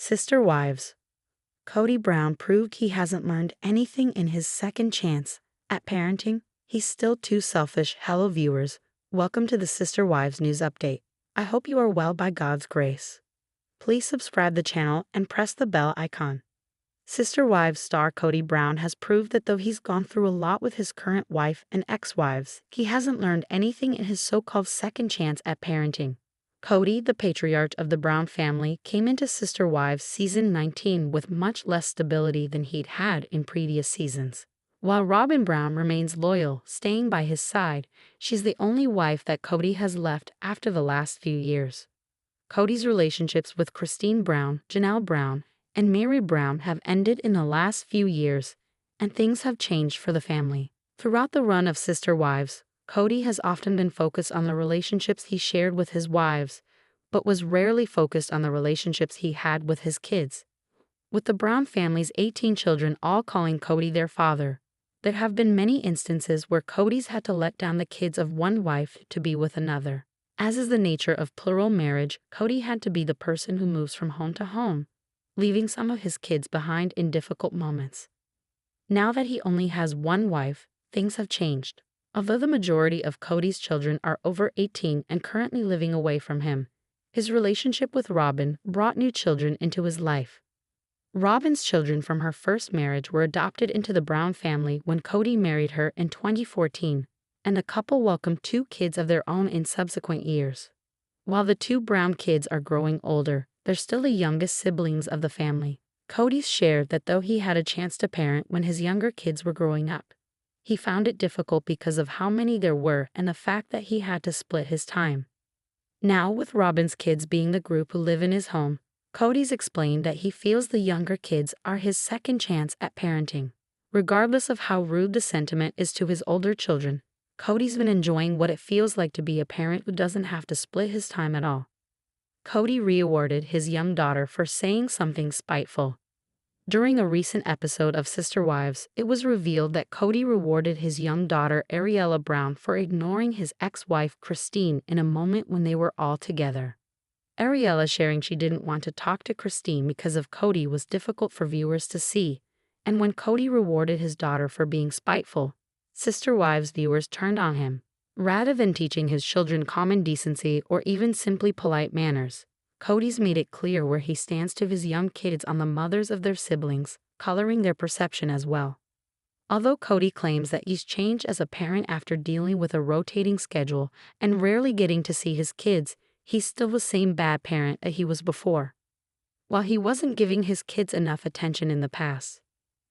Sister Wives. Kody Brown proved he hasn't learned anything in his second chance at parenting. He's still too selfish. Hello viewers, welcome to the Sister Wives News Update. I hope you are well by God's grace. Please subscribe the channel and press the bell icon. Sister Wives star Kody Brown has proved that though he's gone through a lot with his current wife and ex-wives, he hasn't learned anything in his so-called second chance at parenting. Kody, the patriarch of the Brown family, came into Sister Wives season 19 with much less stability than he'd had in previous seasons. While Robyn Brown remains loyal, staying by his side, she's the only wife that Kody has left after the last few years. Kody's relationships with Christine Brown, Janelle Brown, and Mary Brown have ended in the last few years, and things have changed for the family. Throughout the run of Sister Wives, Kody has often been focused on the relationships he shared with his wives, but was rarely focused on the relationships he had with his kids. With the Brown family's 18 children all calling Kody their father, there have been many instances where Kody's had to let down the kids of one wife to be with another. As is the nature of plural marriage, Kody had to be the person who moves from home to home, leaving some of his kids behind in difficult moments. Now that he only has one wife, things have changed. Although the majority of Kody's children are over 18 and currently living away from him, his relationship with Robyn brought new children into his life. Robyn's children from her first marriage were adopted into the Brown family when Kody married her in 2014, and the couple welcomed 2 kids of their own in subsequent years. While the 2 Brown kids are growing older, they're still the youngest siblings of the family. Kody shared that though he had a chance to parent when his younger kids were growing up, he found it difficult because of how many there were and the fact that he had to split his time. Now, with Robyn's kids being the group who live in his home, Kody's explained that he feels the younger kids are his second chance at parenting. Regardless of how rude the sentiment is to his older children, Kody's been enjoying what it feels like to be a parent who doesn't have to split his time at all. Kody rewarded his young daughter for saying something spiteful. During a recent episode of Sister Wives, it was revealed that Kody rewarded his young daughter Ariella Brown for ignoring his ex-wife Christine in a moment when they were all together. Ariella sharing she didn't want to talk to Christine because of Kody was difficult for viewers to see, and when Kody rewarded his daughter for being spiteful, Sister Wives viewers turned on him. Rather than teaching his children common decency or even simply polite manners, Kody's made it clear where he stands to his young kids on the mothers of their siblings, coloring their perception as well. Although Kody claims that he's changed as a parent after dealing with a rotating schedule and rarely getting to see his kids, he's still the same bad parent that he was before. While he wasn't giving his kids enough attention in the past,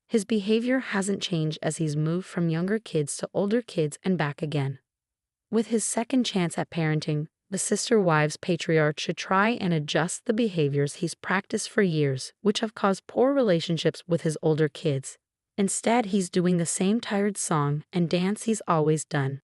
his behavior hasn't changed as he's moved from younger kids to older kids and back again. With his second chance at parenting, the Sister Wives patriarch should try and adjust the behaviors he's practiced for years, which have caused poor relationships with his older kids. Instead, he's doing the same tired song and dance he's always done.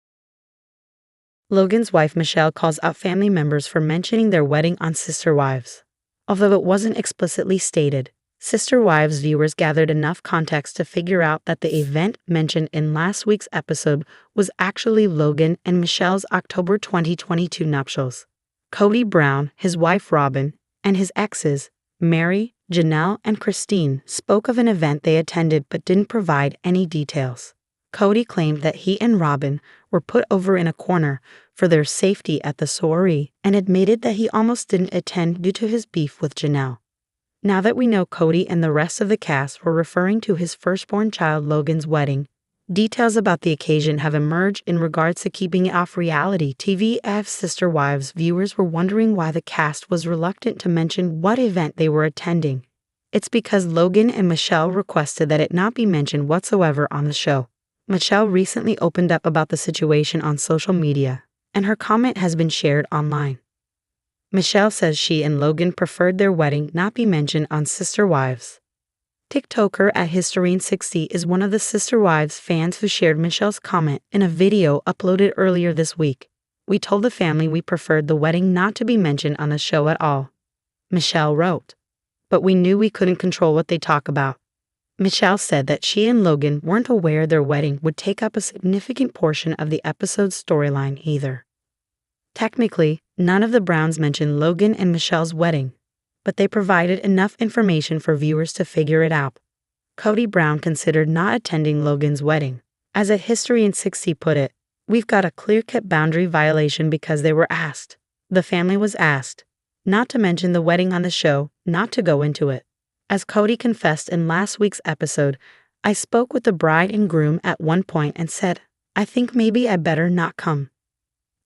Logan's wife Michelle calls out family members for mentioning their wedding on Sister Wives. Although it wasn't explicitly stated, Sister Wives viewers gathered enough context to figure out that the event mentioned in last week's episode was actually Logan and Michelle's October 2022 nuptials. Kody Brown, his wife Robyn, and his exes, Mary, Janelle, and Christine, spoke of an event they attended but didn't provide any details. Kody claimed that he and Robyn were put over in a corner for their safety at the soiree and admitted that he almost didn't attend due to his beef with Janelle. Now that we know Kody and the rest of the cast were referring to his firstborn child Logan's wedding, details about the occasion have emerged in regards to keeping it off reality TV. As Sister Wives viewers were wondering why the cast was reluctant to mention what event they were attending. It's because Logan and Michelle requested that it not be mentioned whatsoever on the show. Michelle recently opened up about the situation on social media, and her comment has been shared online. Michelle says she and Logan preferred their wedding not be mentioned on Sister Wives. TikToker at Historine60 is one of the Sister Wives fans who shared Michelle's comment in a video uploaded earlier this week. "We told the family we preferred the wedding not to be mentioned on the show at all," Michelle wrote. "But we knew we couldn't control what they talk about." Michelle said that she and Logan weren't aware their wedding would take up a significant portion of the episode's storyline either. Technically, none of the Browns mentioned Logan and Michelle's wedding, but they provided enough information for viewers to figure it out. Kody Brown considered not attending Logan's wedding. As a History in 60 put it, "We've got a clear-cut boundary violation because they were asked. The family was asked. Not to mention the wedding on the show, not to go into it." As Kody confessed in last week's episode, "I spoke with the bride and groom at one point and said, I think maybe I better not come."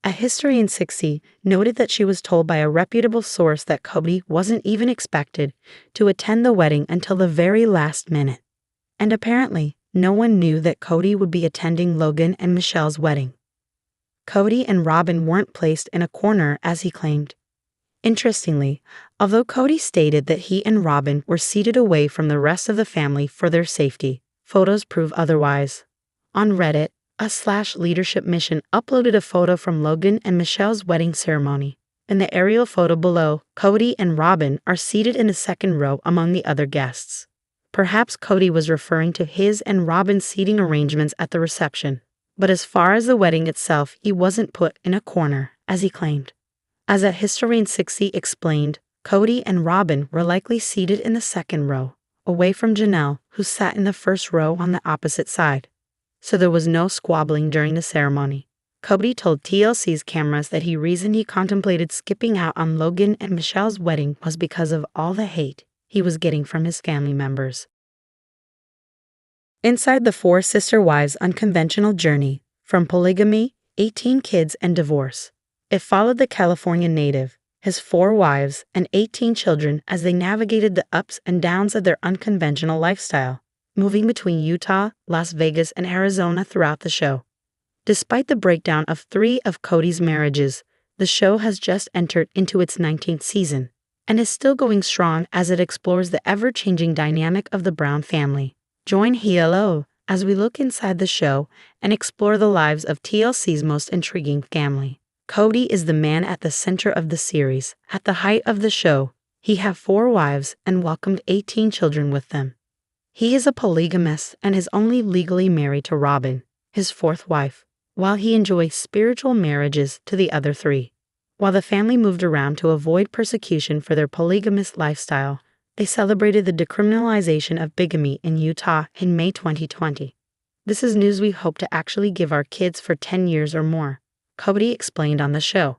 A History in 60 noted that she was told by a reputable source that Kody wasn't even expected to attend the wedding until the very last minute. And apparently, no one knew that Kody would be attending Logan and Michelle's wedding. Kody and Robin weren't placed in a corner as he claimed. Interestingly, although Kody stated that he and Robin were seated away from the rest of the family for their safety, photos prove otherwise. On Reddit, /leadership mission uploaded a photo from Logan and Michelle's wedding ceremony. In the aerial photo below, Kody and Robin are seated in the second row among the other guests. Perhaps Kody was referring to his and Robin's seating arrangements at the reception. But as far as the wedding itself, he wasn't put in a corner, as he claimed. As a History in 60 explained, Kody and Robin were likely seated in the second row, away from Janelle, who sat in the first row on the opposite side. So there was no squabbling during the ceremony. Kody told TLC's cameras that the reason he contemplated skipping out on Logan and Michelle's wedding was because of all the hate he was getting from his family members. Inside the four sister wives' unconventional journey, from polygamy, 18 kids, and divorce. It followed the California native, his 4 wives, and 18 children as they navigated the ups and downs of their unconventional lifestyle, moving between Utah, Las Vegas, and Arizona throughout the show. Despite the breakdown of 3 of Kody's marriages, the show has just entered into its 19th season, and is still going strong as it explores the ever-changing dynamic of the Brown family. Join Hello as we look inside the show and explore the lives of TLC's most intriguing family. Kody is the man at the center of the series. At the height of the show, he had 4 wives and welcomed 18 children with them. He is a polygamist and is only legally married to Robin, his 4th wife, while he enjoys spiritual marriages to the other 3. While the family moved around to avoid persecution for their polygamous lifestyle, they celebrated the decriminalization of bigamy in Utah in May 2020. "This is news we hope to actually give our kids for 10 years or more," Kody explained on the show.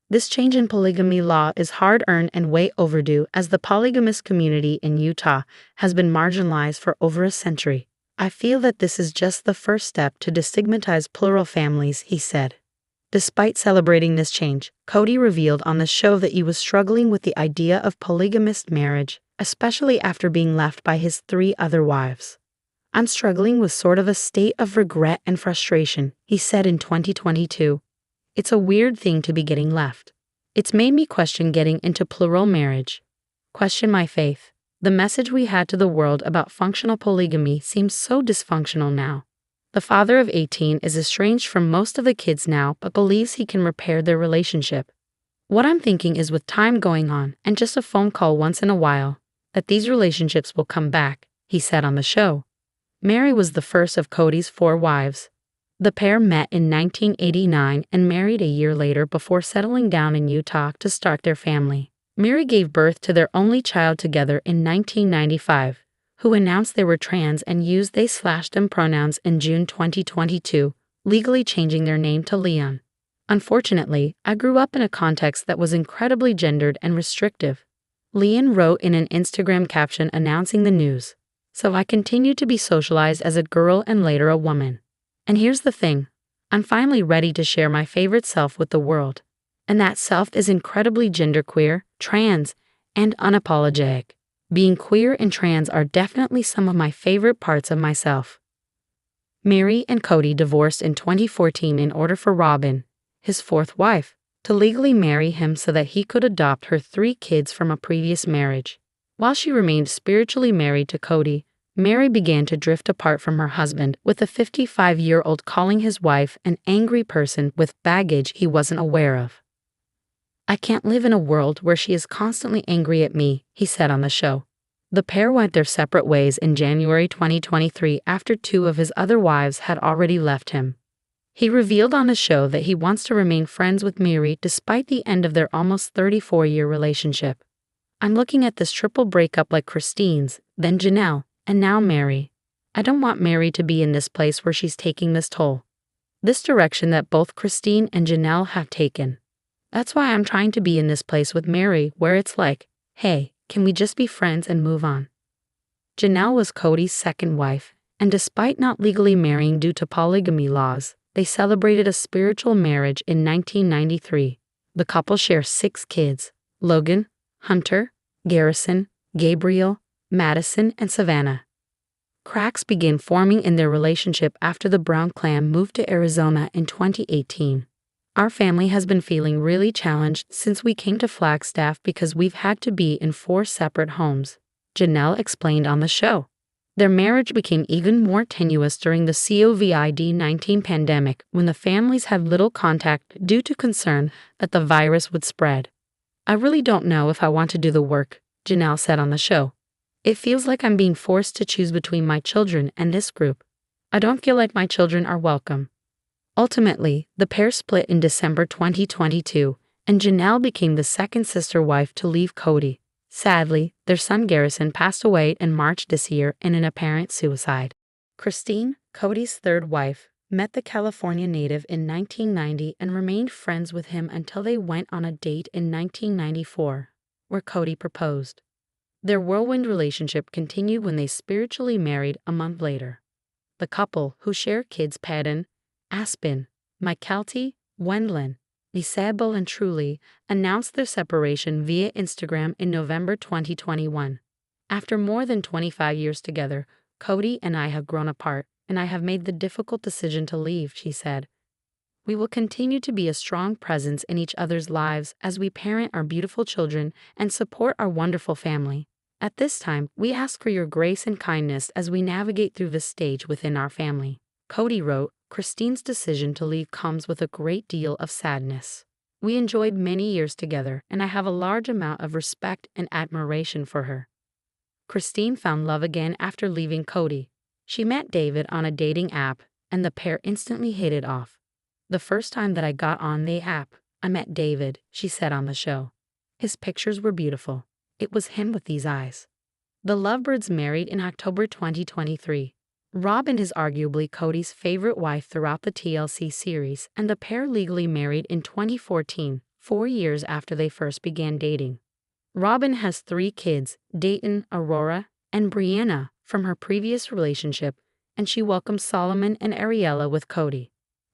"This change in polygamy law is hard-earned and way overdue as the polygamous community in Utah has been marginalized for over a century. I feel that this is just the first step to destigmatize plural families," he said. Despite celebrating this change, Kody revealed on the show that he was struggling with the idea of polygamous marriage, especially after being left by his 3 other wives. "I'm struggling with sort of a state of regret and frustration," he said in 2022. "It's a weird thing to be getting left. It's made me question getting into plural marriage. Question my faith. The message we had to the world about functional polygamy seems so dysfunctional now." The father of 18 is estranged from most of the kids now but believes he can repair their relationship. "What I'm thinking is with time going on and just a phone call once in a while, that these relationships will come back," he said on the show. Mary was the first of Kody's 4 wives. The pair met in 1989 and married a year later before settling down in Utah to start their family. Mary gave birth to their only child together in 1995, who announced they were trans and used they/them pronouns in June 2022, legally changing their name to Leon. "Unfortunately, I grew up in a context that was incredibly gendered and restrictive," Leon wrote in an Instagram caption announcing the news. "So I continued to be socialized as a girl and later a woman. And here's the thing, I'm finally ready to share my favorite self with the world. And that self is incredibly genderqueer, trans, and unapologetic. Being queer and trans are definitely some of my favorite parts of myself." Mary and Kody divorced in 2014 in order for Robin, his 4th wife, to legally marry him so that he could adopt her 3 kids from a previous marriage. While she remained spiritually married to Kody, Mary began to drift apart from her husband, with the 55-year-old calling his wife an angry person with baggage he wasn't aware of. "I can't live in a world where she is constantly angry at me," he said on the show. The pair went their separate ways in January 2023 after 2 of his other wives had already left him. He revealed on the show that he wants to remain friends with Mary despite the end of their almost 34-year relationship. I'm looking at this triple breakup like Christine's, then Janelle, and now Mary. I don't want Mary to be in this place where she's taking this toll. This direction that both Christine and Janelle have taken. That's why I'm trying to be in this place with Mary where it's like, hey, can we just be friends and move on? Janelle was Kody's second wife, and despite not legally marrying due to polygamy laws, they celebrated a spiritual marriage in 1993. The couple share 6 kids: Logan, Hunter, Garrison, Gabriel, Madison, and Savannah. Cracks began forming in their relationship after the Brown clan moved to Arizona in 2018. Our family has been feeling really challenged since we came to Flagstaff because we've had to be in 4 separate homes, Janelle explained on the show. Their marriage became even more tenuous during the COVID-19 pandemic when the families had little contact due to concern that the virus would spread. I really don't know if I want to do the work, Janelle said on the show. It feels like I'm being forced to choose between my children and this group. I don't feel like my children are welcome. Ultimately, the pair split in December 2022, and Janelle became the second sister wife to leave Kody. Sadly, their son Garrison passed away in March this year in an apparent suicide. Christine, Kody's third wife, met the California native in 1990 and remained friends with him until they went on a date in 1994, where Kody proposed. Their whirlwind relationship continued when they spiritually married a month later. The couple, who share kids Padden, Aspen, Mykelti, Wendlin, Isabel, and Truly, announced their separation via Instagram in November 2021. After more than 25 years together, Kody and I have grown apart, and I have made the difficult decision to leave, she said. We will continue to be a strong presence in each other's lives as we parent our beautiful children and support our wonderful family. At this time, we ask for your grace and kindness as we navigate through this stage within our family. Kody wrote, Christine's decision to leave comes with a great deal of sadness. We enjoyed many years together, and I have a large amount of respect and admiration for her. Christine found love again after leaving Kody. She met David on a dating app, and the pair instantly hit it off. The first time that I got on the app, I met David, she said on the show. His pictures were beautiful. It was him with these eyes. The lovebirds married in October 2023. Robyn is arguably Kody's favorite wife throughout the TLC series, and the pair legally married in 2014, 4 years after they first began dating. Robyn has 3 kids, Dayton, Aurora, and Brianna, from her previous relationship, and she welcomes Solomon and Ariella with Kody.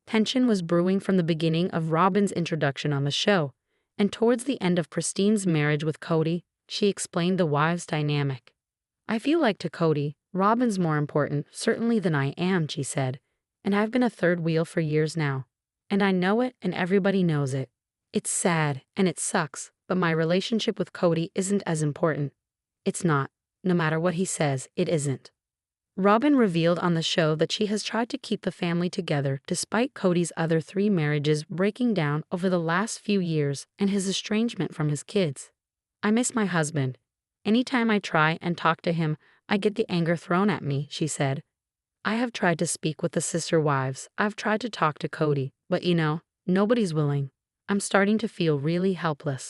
Tension was brewing from the beginning of Robyn's introduction on the show, and towards the end of Christine's marriage with Kody, she explained the wives' dynamic. I feel like to Kody, Robyn's more important, certainly, than I am, she said, and I've been a third wheel for years now. And I know it, and everybody knows it. It's sad, and it sucks, but my relationship with Kody isn't as important. It's not. No matter what he says, it isn't. Robyn revealed on the show that she has tried to keep the family together despite Kody's other 3 marriages breaking down over the last few years and his estrangement from his kids. I miss my husband. Anytime I try and talk to him, I get the anger thrown at me, she said. I have tried to speak with the sister wives. I've tried to talk to Kody, but nobody's willing. I'm starting to feel really helpless.